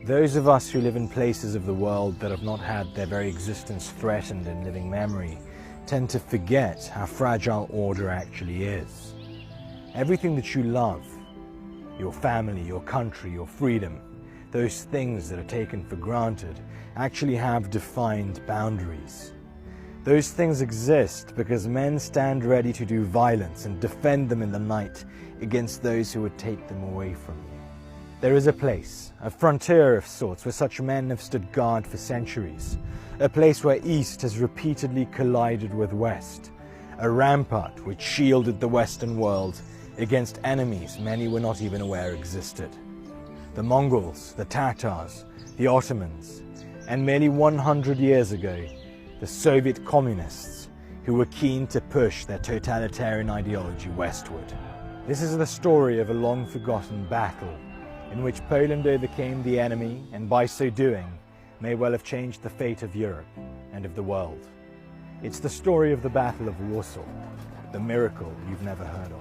Those of us who live in places of the world that have not had their very existence threatened in living memory tend to forget how fragile order actually is. Everything that you love, your family, your country, your freedom, those things that are taken for granted, actually have defined boundaries. Those things exist because men stand ready to do violence and defend them in the night against those who would take them away from you. There is a place, a frontier of sorts, where such men have stood guard for centuries. A place where East has repeatedly collided with West. A rampart which shielded the Western world against enemies many were not even aware existed. The Mongols, the Tatars, the Ottomans, and merely 100 years ago, the Soviet communists, who were keen to push their totalitarian ideology westward. This is the story of a long-forgotten battle in which Poland overcame the enemy and by so doing may well have changed the fate of Europe and of the world. It's the story of the Battle of Warsaw, the miracle you've never heard of.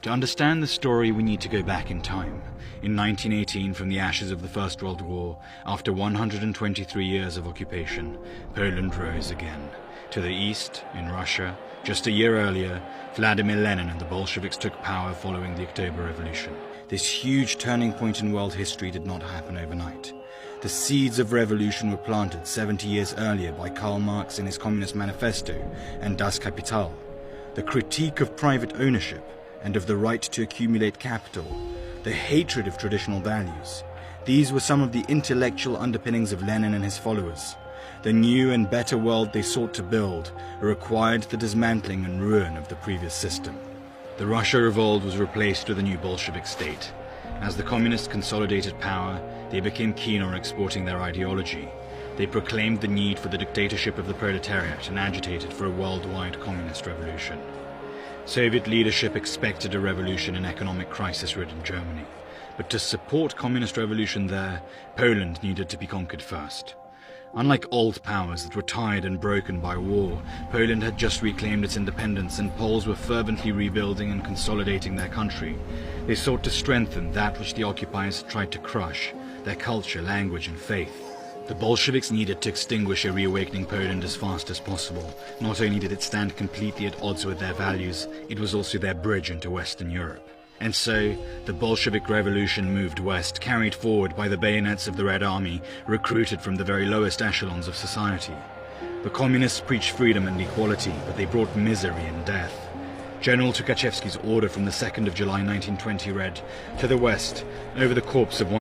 To understand the story, we need to go back in time. In 1918, from the ashes of the First World War, after 123 years of occupation, Poland rose again. To the east, in Russia, just a year earlier, Vladimir Lenin and the Bolsheviks took power following the October Revolution. This huge turning point in world history did not happen overnight. The seeds of revolution were planted 70 years earlier by Karl Marx in his Communist Manifesto and Das Kapital. The critique of private ownership and of the right to accumulate capital, the hatred of traditional values. These were some of the intellectual underpinnings of Lenin and his followers. The new and better world they sought to build required the dismantling and ruin of the previous system. The Russia of old was replaced with a new Bolshevik state. As the communists consolidated power, they became keen on exporting their ideology. They proclaimed the need for the dictatorship of the proletariat and agitated for a worldwide communist revolution. Soviet leadership expected a revolution in economic crisis-ridden Germany. But to support communist revolution there, Poland needed to be conquered first. Unlike old powers that were tired and broken by war, Poland had just reclaimed its independence and Poles were fervently rebuilding and consolidating their country. They sought to strengthen that which the occupiers had tried to crush, their culture, language and faith. The Bolsheviks needed to extinguish a reawakening Poland as fast as possible. Not only did it stand completely at odds with their values, it was also their bridge into Western Europe. And so, the Bolshevik Revolution moved west, carried forward by the bayonets of the Red Army, recruited from the very lowest echelons of society. The communists preached freedom and equality, but they brought misery and death. General Tukhachevsky's order from the 2nd of July 1920 read, "To the west, over the corpse of one